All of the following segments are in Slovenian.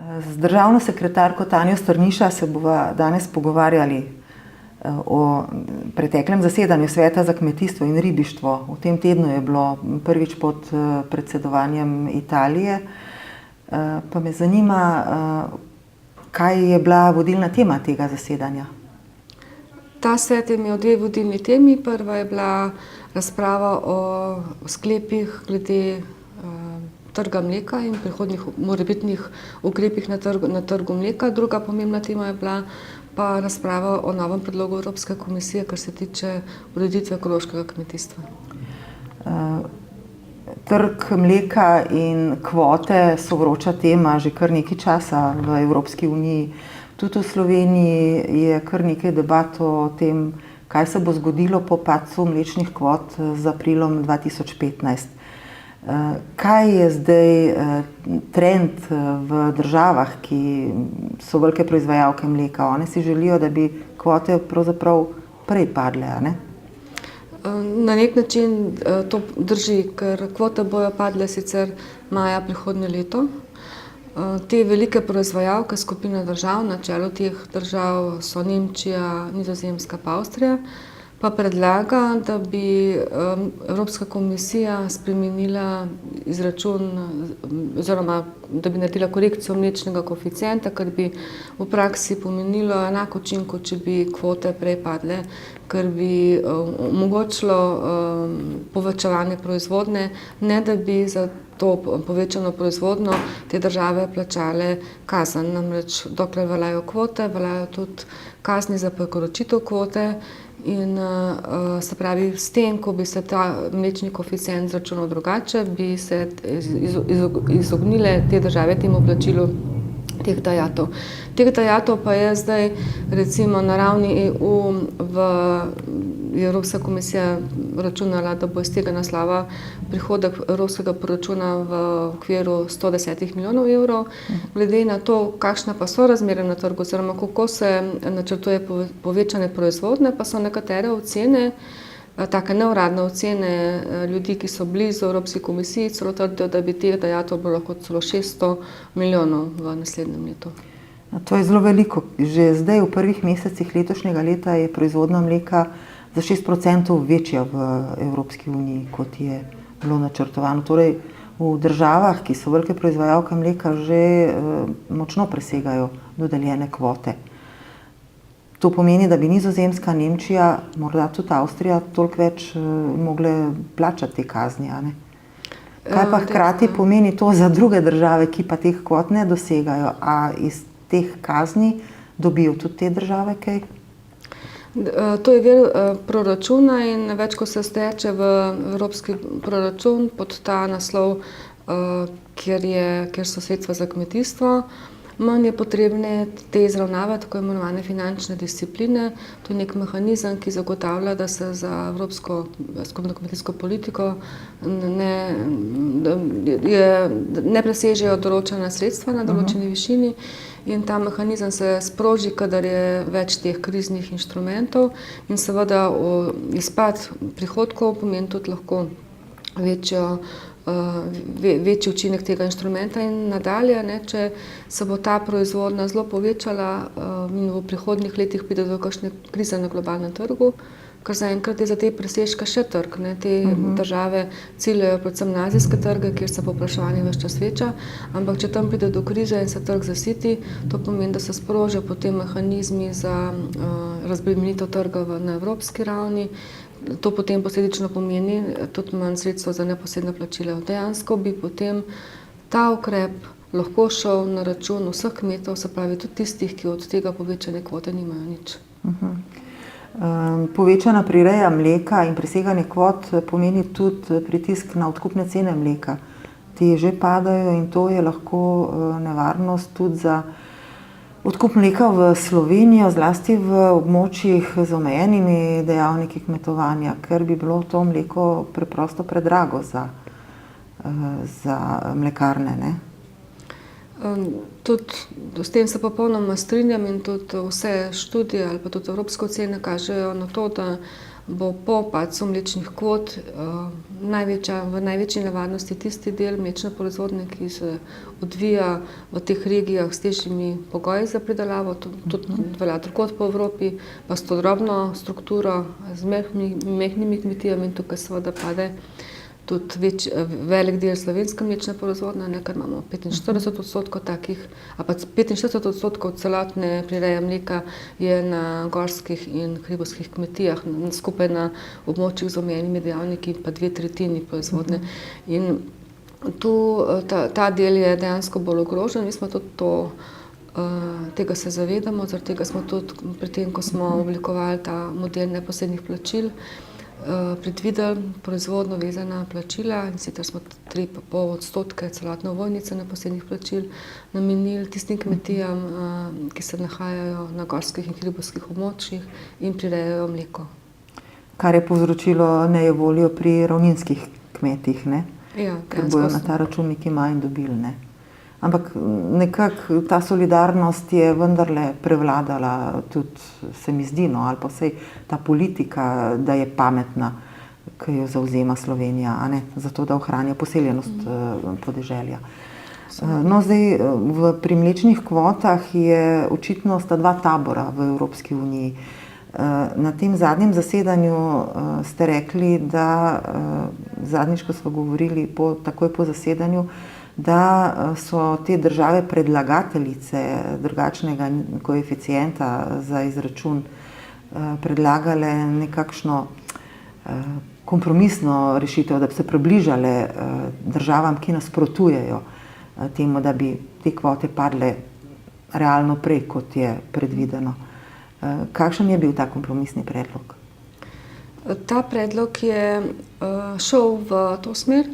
Z državno sekretarko Tanjo Strniša se bova danes pogovarjali o preteklem zasedanju Sveta za kmetijstvo in ribištvo. V tem tednu je bilo prvič pod predsedovanjem Italije. Pa me zanima, kaj je bila vodilna tema tega zasedanja? Ta svet je imel dve vodilni temi. Prva je bila razprava o sklepih glede trga mleka in prihodnjih morebitnih ukrepih na trgu mleka. Druga pomembna tema je bila pa razprava o novem predlogu Evropske komisije, kar se tiče ureditve ekološkega kmetijstva. Trg mleka in kvote so vroča tema že kar nekaj časa v Evropski uniji. Tudi v Sloveniji je kar nekaj debat o tem, kaj se bo zgodilo po padcu mlečnih kvot z aprilom 2015. Kaj je zdaj trend v državah, ki so velike proizvajalke mleka? One si želijo, da bi kvote pravzaprav prej padle, a ne? Na nek način to drži, ker kvote bojo padle sicer maja prihodnje leto. Te velike proizvajalke, skupina držav, na čelu teh držav so Nemčija, Nizozemska pa Avstrija, pa predlaga, da bi Evropska komisija spremenila izračun oziroma da bi naredila korekcijo mlečnega koeficienta, kar bi v praksi pomenilo enak učinek, kot če bi kvote prej padle, kar bi omogočilo povečevanje proizvodnje, ne da bi za to povečano proizvodnjo te države plačale kazen. Namreč dokler veljajo kvote, veljajo tudi kazni za prekoračitev kvote. In se pravi, s tem, ko bi se ta mlečni koeficient izračunal drugače, bi se izognile te države temu plačilu teh dajatev. Teh dajatev pa je zdaj recimo na ravni EU je Evropska komisija računala, da bo iz tega naslova prihodek evropskega proračuna v okviru 110 milijonov evrov. Glede na to, kakšna pa so razmere na trgu, oziroma kako se načrtuje povečanje proizvodnje, pa so nekatere ocene, take neuradne ocene ljudi, ki so blizu Evropski komisiji, celo trdijo, da bi teh dajatev bilo lahko celo 600 milijonov v naslednjem letu. To je zelo veliko. Že zdaj v prvih mesecih letošnjega leta je proizvodnja mleka za 6% večja v Evropski uniji, kot je bilo načrtovano. Torej, v državah, ki so velike proizvajalke mleka, že močno presegajo dodeljene kvote. To pomeni, da bi Nizozemska, Nemčija, morda tudi Avstrija toliko več mogle plačati te kazni, a ne? Kaj pa hkrati pomeni to za druge države, ki pa teh kvot ne dosegajo? A iz teh kazni dobijo tudi te države kaj? To je vir proračuna in več, ko se steče v evropski proračun pod ta naslov, kjer so sredstva za kmetijstvo, manj je potrebne te izravnave, tako imenovane finančne discipline. To je nek mehanizem, ki zagotavlja, da se za evropsko skupno kmetijsko politiko ne presežejo določena sredstva na določeni višini. In ta mehanizem se sproži, kadar je več teh kriznih inštrumentov, in seveda izpad prihodkov pomeni tudi lahko večji učinek tega inštrumenta. In nadalje, če se bo ta proizvodnja zelo povečala in v prihodnjih letih pride do kakšne krize na globalnem trgu, ker zaenkrat je za te presežke še trg. Te države ciljajo predvsem na azijske trge, kjer se povpraševanje ves čas veča, ampak če tam pride do krize in se trg zasiti, to pomeni, da se sprožijo potem mehanizmi za razbremenitev trga na evropski ravni. To potem posledično pomeni tudi manj sredstva za neposredna plačila. Dejansko bi potem ta ukrep lahko šel na račun vseh kmetov, se pravi tudi tistih, ki od tega povečane kvote nimajo nič. Povečana prireja mleka in preseganje kvot pomeni tudi pritisk na odkupne cene mleka. Te že padajo in to je lahko nevarnost tudi za odkup mleka v Slovenijo, zlasti v območjih z omejenimi dejavniki kmetovanja, ker bi bilo to mleko preprosto predrago za mlekarne, ne? Tudi s tem se popolnoma strinjam in tudi vse študije ali pa tudi evropske ocene kažejo na to, da bo po padcu mlečnih kvot v največji nevarnosti tisti del mlečne proizvodnje, ki se odvija v teh regijah s težjimi pogoji za pridelavo, tudi velja drugod po Evropi, pa s to drobno strukturo, z majhnimi kmetijami, in tukaj seveda pade tudi velik del slovenske mlečne proizvodnje, ker imamo 45% takih, a pa 45% celotne prireje mleka je na gorskih in hribovskih kmetijah, skupaj na območjih z omejenimi dejavniki pa 2/3 proizvodnje. In tu ta del je dejansko bolj ogrožen. Mi smo tudi tega se zavedamo, zaradi tega smo tudi pri tem, ko smo oblikovali ta model neposrednih plačil, predvideli proizvodno vezana plačila, in sicer smo 3,5% celotne ovojnice neposrednih plačil namenili tistim kmetijam, ki se nahajajo na gorskih in hribovskih območjih in prirejajo mleko. Kar je povzročilo nejevoljo pri ravninskih kmetih, ne? Ja, ker bojo na ta račun nekaj manj dobili, ne? Ampak nekako ta solidarnost je vendarle prevladala, tudi se mi zdi, no, ali pa vsaj ta politika, da je pametna, ki jo zavzema Slovenija, a ne, zato da ohranja poseljenost podeželja. No, zdaj pri mlečnih kvotah je očitno sta dva tabora v Evropski uniji. Na tem zadnjem zasedanju ste rekli, da zadnjič, ko smo govorili takoj po zasedanju, da so te države predlagateljice drugačnega koeficienta za izračun predlagale nekakšno kompromisno rešitev, da bi se približale državam, ki nasprotujejo temu, da bi te kvote padle realno prej, kot je predvideno. Kakšen je bil ta kompromisni predlog? Ta predlog je šel v to smer,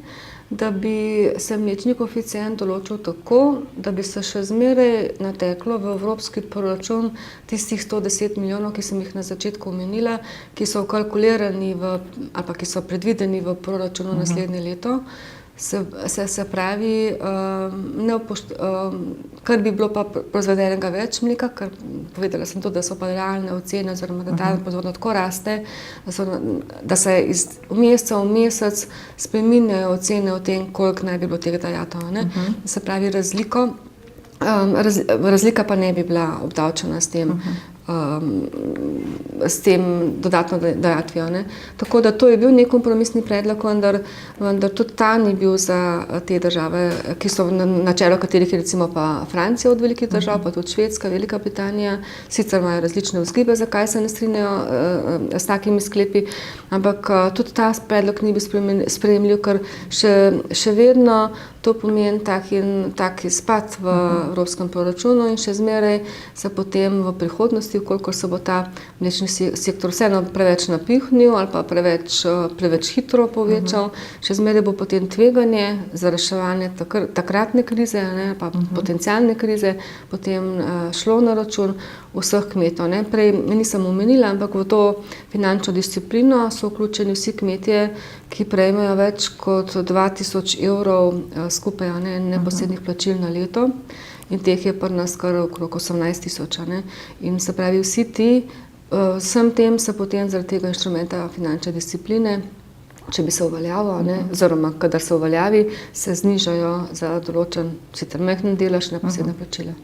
da bi se mlečni koeficient določil tako, da bi se še zmeraj nateklo v evropski proračun tistih 110 milijonov, ki sem jih na začetku omenila, ki so kalkulirani ali pa ki so predvideni v proračunu naslednje leto. Se pravi, kar bi bilo pa proizvedenega več mleka, ker povedala sem to, da so pa realne ocene, oziroma da ta proizvodnja tako raste, da se iz meseca v mesec spreminjajo ocene o tem, koliko naj bi bilo teh dajatev. Se pravi, razlika pa ne bi bila obdavčena s tem dodatno dajatvijo. Tako da to je bil nek kompromisni predlog, vendar tudi ta ni bil za te države, ki so na čelu katerih je recimo pa Francija od velikih držav, pa tudi Švedska, Velika Britanija, sicer imajo različne vzgibe, zakaj se ne strinjajo s takimi sklepi, ampak tudi ta predlog ni bil sprejemljiv, ker še vedno to pomeni tak izpad v evropskem proračunu in še zmeraj se potem v prihodnosti, koliko se bo ta mlečni sektor vseeno preveč napihnil ali pa preveč hitro povečal, še zmeraj bo potem tveganje za reševanje takratne krize, pa potencialne krize, potem šlo na račun vseh kmetov. Prej nisem omenila, ampak v to finančno disciplino so vključeni vsi kmetje, ki prejmejo več kot 2000 evrov skupaj neposrednih plačil na leto. In teh je pri nas kar okrog 18 000. In se pravi, vsi ti, vsem tem se potem zaradi tega inštrumenta finančne discipline, če bi se uveljavil, oziroma kadar se uveljavi, se znižajo za določen sicer majhen delež neposredna plačila.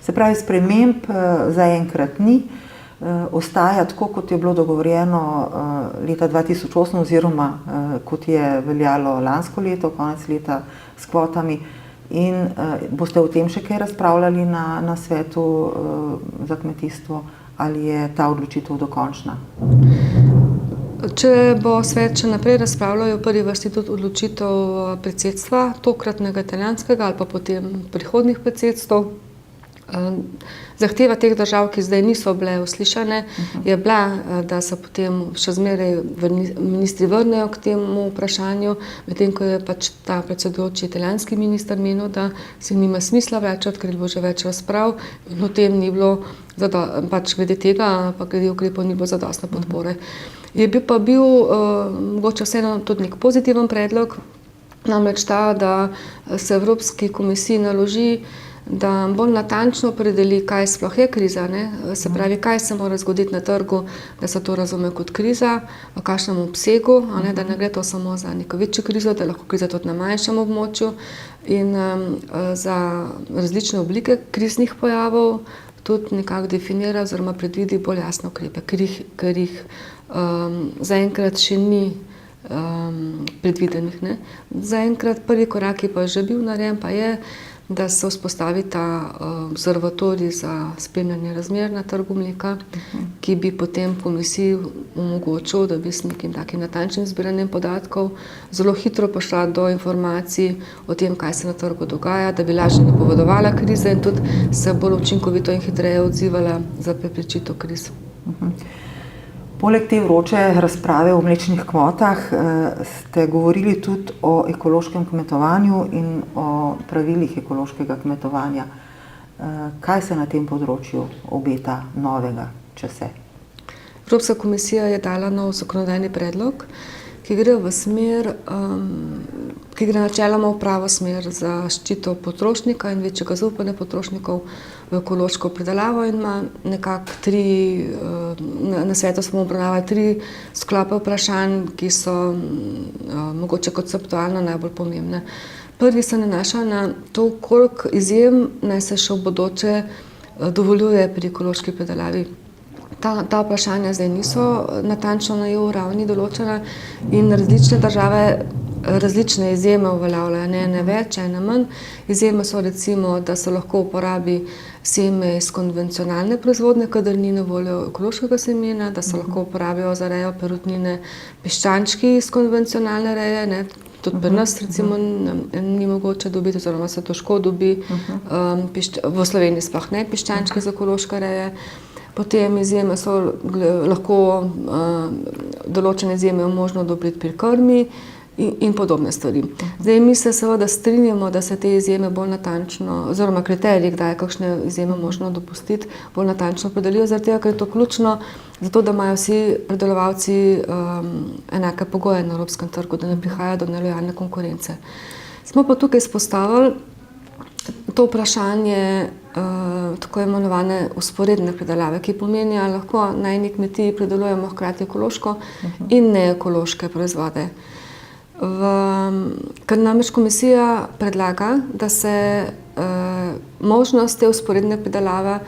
Se pravi, sprememb zaenkrat ni, ostaja tako, kot je bilo dogovorjeno leta 2008 oziroma kot je veljalo lansko leto, konec leta s kvotami. In boste o tem še kaj razpravljali na svetu za kmetijstvo, ali je ta odločitev dokončna? Če bo svet še naprej razpravljal, je v prvi vrsti tudi odločitev predsedstva, tokratnega italijanskega ali pa potem prihodnjih predsedstv. Zahteva teh držav, ki zdaj niso bile uslišane, je bila, da se potem še zmeraj ministri vrnejo k temu vprašanju, medtem ko je pač ta predsedujoči italijanski minister menil, da se nima smisla vračati, ker je bilo že več razprav in o tem ni bilo, pač glede tega, pa glede ukrepov ni bilo zadostne podpore. Je pa bil mogoče vseeno tudi nek pozitiven predlog, namreč ta, da se Evropski komisiji naloži, da bolj natančno opredeli, kaj sploh je kriza, ne? Se pravi, kaj se mora zgoditi na trgu, da se to razume kot kriza, v kakšnem obsegu, ne? Da ne gre to samo za neko večjo krizo, da lahko kriza tudi na manjšem območju in za različne oblike kriznih pojavov tudi nekako definira oziroma predvidi bolj jasno ukrepe, ker jih zaenkrat še ni predvidenih. Ne? Zaenkrat prvi korak je pa že bil narejen, pa je, da se vzpostavi ta observatorij za spremljanje razmer na trgu mleka, ki bi potem komisiji omogočil, da bi s nekim takim natančnim zbiranjem podatkov zelo hitro prišla do informacij o tem, kaj se na trgu dogaja, da bi lažje napovedovala krize in tudi se bolj učinkovito in hitreje odzivala za preprečitev kriz. Poleg te vroče razprave o mlečnih kvotah ste govorili tudi o ekološkem kmetovanju in o pravilih ekološkega kmetovanja. Kaj se na tem področju obeta novega, če se? Evropska komisija je dala nov zakonodajni predlog, ki gre v smer, ki gre načeloma v pravo smer za zaščito potrošnika in večjega zaupanja potrošnikov v ekološko pridelavo in ima nekako na svetu smo obravnavali 3 sklope vprašanj, ki so mogoče konceptualno najbolj pomembne. Prvi se nanaša na to, koliko izjem naj se še v bodoče dovoljuje pri ekološki pridelavi. Ta vprašanja zdaj niso natančno na EU ravni določena in različne države različne izjeme uveljavljajo, ne več, ne manj. Izjeme so recimo, da se lahko uporabi seme iz konvencionalne proizvodnje, kadar ni na voljo ekološkega semena, da se lahko uporabijo za rejo perutnine piščančki iz konvencionalne reje, ne. Tudi pri nas recimo ni mogoče dobiti, oziroma se težko dobi, v Sloveniji sploh ne piščančki z ekološke reje. Potem izjeme so lahko določene izjeme možno odobriti pri krmi in podobne stvari. Zdaj mi se seveda strinjamo, da se te izjeme bolj natančno, oziroma kriteriji, kdaj je kakšne izjeme možno dopustiti, bolj natančno opredelijo, zaradi tega, ker je to ključno, zato da imajo vsi pridelovalci enake pogoje na evropskem trgu, da ne prihaja do nelojalne konkurence. Smo pa tukaj izpostavili to vprašanje tako imenovane vzporedne pridelave, ki pomeni, da lahko na eni kmetiji pridelujemo hkrati ekološko in neekološke proizvode. Ker namreč komisija predlaga, da se možnost te vzporedne pridelave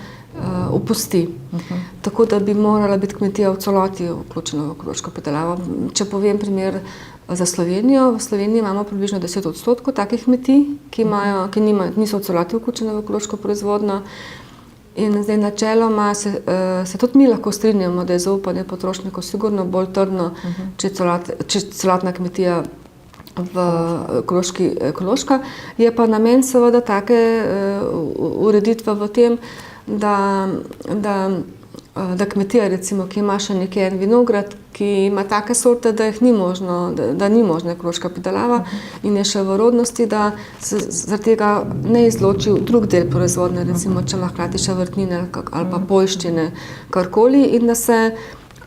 opusti. Tako da bi morala biti kmetija v celoti vključena v ekološko pridelavo. Če povem primer za Slovenijo, v Sloveniji imamo približno 10% takih kmetij, ki niso v celoti vključene v ekološko proizvodnjo. In zdaj načeloma se tudi mi lahko strinjamo, da je zaupanje potrošnikov sigurno bolj trdno, če je celotna kmetija ekološka. Je pa namen seveda take ureditve v tem, da kmetija, recimo, ki ima še nekje en vinograd, ki ima take sorte, da ni možna ekološka pridelava in je še v rodnosti, da se zaradi tega ne izloči drug del proizvodnje, recimo, če ima hkrati še vrtnine ali pa poljščine, karkoli, in da se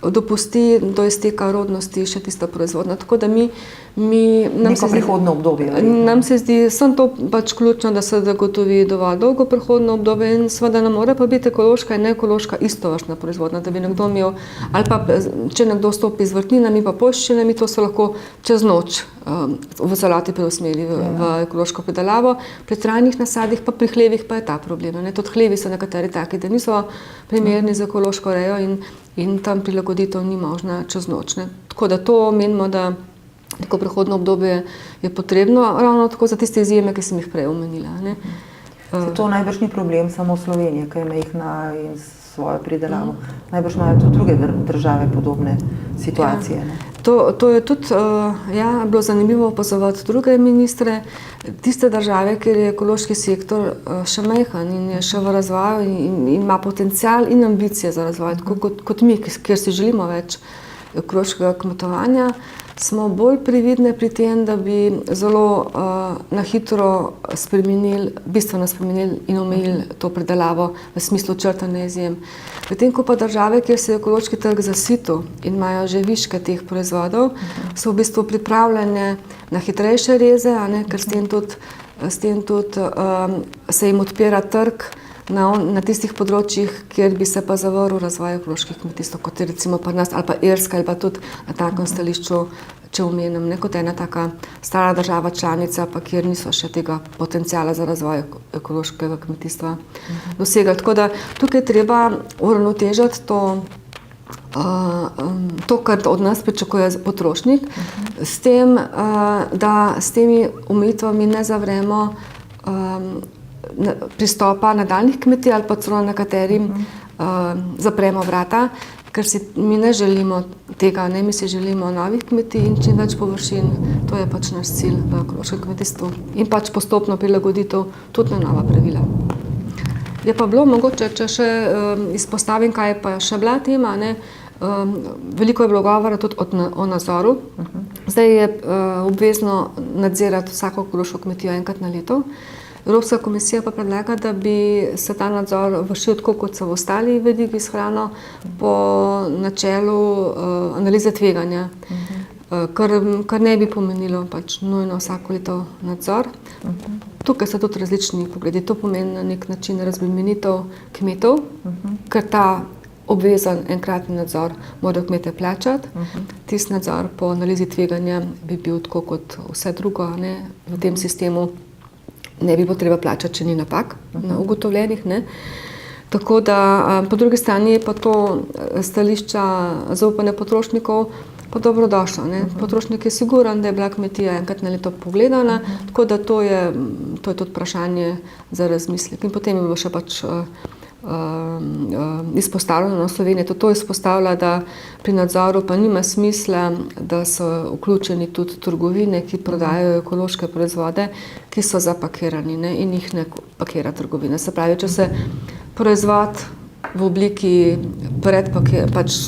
dopusti do izteka rodnosti še tista proizvodnja. Tako da neko prehodno obdobje. Nam se zdi samo to pač ključno, da se zagotovi dovolj dolgo prehodno obdobje in seveda ne more pa biti ekološka in neekološka istovrstna proizvodnja, da bi nekdo imel, ali pa če nekdo stopi z vrtninami pa poljščinami, to se lahko čez noč v celoti preusmeri v ekološko pridelavo. Pri trajnih nasadih pa pri hlevih pa je ta problem. Tudi hlevi so nekateri taki, da niso primerni za ekološko rejo in tam prilagoditev ni možna čez noč. Tako da to menimo, da neko prehodno obdobje je potrebno, ravno tako za tiste izjeme, ki sem jih prej omenila. To najbrž ni problem samo Slovenije, ki je majhna in svojo pridelavo. Najbrž imajo tudi druge države podobne situacije. To je tudi bilo zanimivo opazovati druge ministre. Tiste države, kjer je ekološki sektor še majhen in je še v razvoju in ima potencial in ambicije za razvoj, tako kot mi, kjer si želimo več ekološkega kmetovanja, smo bolj previdne pri tem, da bi zelo na hitro bistveno spremenili in omejili to pridelavo v smislu črtanja izjem. Medtem ko pa države, kjer se je ekološki trg zasitil in imajo že viške teh proizvodov, so v bistvu pripravljene na hitrejše reze, ker s tem tudi s tem tudi se jim odpira trg na tistih področjih, kjer bi se pa zavrl razvoj ekoloških kmetijstv, kot je recimo pri nas, ali pa Irska, ali pa tudi na takem stališču, če omenim, ne, kot ena taka stara država članica, pa kjer niso še tega potencijala za razvoj ekološkega kmetijstva dosegli. Tako da tukaj je treba uravnotežiti to, kar od nas pričakuje potrošnik, s tem, da s temi omejitvami ne zavremo pristopa nadaljnjih kmetij ali pa celo nekaterim zapremo vrata, ker si mi ne želimo tega, ne, mi si želimo novih kmetij in čim več površin, to je pač naš cilj v ekološkem kmetijstvu in pač postopno prilagoditev tudi na nova pravila. Je pa bilo mogoče, če še izpostavim, kaj je pa še bila tema, ne, veliko je bilo govora tudi o nadzoru. Zdaj je obvezno nadzirati vsako ekološko kmetijo enkrat na leto. Evropska komisija pa predlaga, da bi se ta nadzor vršil tako, kot so v ostali verigi s hrano, po načelu analize tveganja, kar ne bi pomenilo pač nujno vsako leto nadzor. Tukaj so tudi različni pogledi. To pomeni na nek način razbremenitev kmetov, ker ta obvezen enkratni nadzor morajo kmete plačati. Tisti nadzor po analizi tveganja bi bil tako kot vse drugo, ne, v tem sistemu. Ne bi bilo treba plačati, če ni napak ugotovljenih. Ne. Tako da po drugi strani je pa to stališča zaupanja potrošnikov pa dobrodošlo. Ne. Potrošnik je siguren, da je bila kmetija enkrat na leto pogledana, tako da to je tudi vprašanje za razmislek. In potem je bilo še pač izpostavljeno, Slovenija to izpostavlja, da pri nadzoru pa nima smisla, da so vključeni tudi trgovine, ki prodajajo ekološke proizvode, ki so zapakirani, ne, in jih ne pakira trgovina. Se pravi, če se proizvod v obliki pač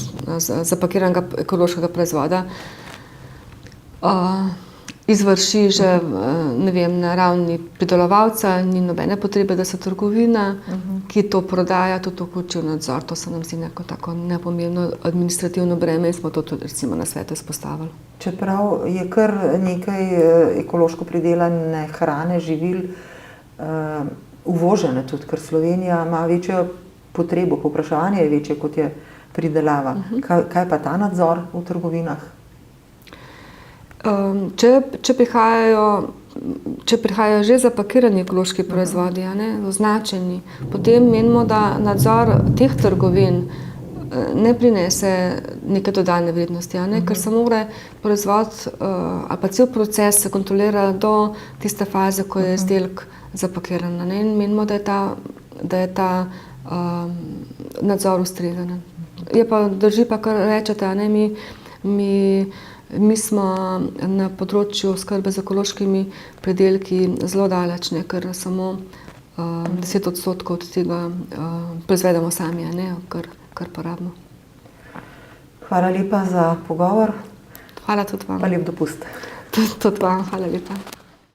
zapakiranega ekološkega proizvoda izvrši že ne vem, na ravni pridelovalca, ni nobene potrebe, da se trgovina, ki to prodaja, tudi vključi v nadzor. To se nam zdi neko tako nepomembno administrativno breme in smo to tudi recimo na svetu izpostavili. Čeprav je kar nekaj ekološko pridelane hrane, živil uvožene tudi, ker Slovenija ima večjo potrebo, povpraševanje je večje, kot je pridelava. Kaj pa ta nadzor v trgovinah? Če prihajajo že zapakirani ekološki proizvodi, označeni, potem menimo, da nadzor teh trgovin ne prinese neke dodane vrednosti, ker se mora proizvod ali pa cel proces se kontrolira do tiste faze, ko je izdelek zapakiran. In menimo, da je ta nadzor ustrezen. Drži pa, kar rečete, mi smo na področju oskrbe z ekološkimi pridelki zelo daleč, ker samo 10% od tega proizvedemo sami, kar porabimo. Hvala lepa za pogovor. Hvala tudi vam. Pa lep dopust. Tudi vam, hvala lepa.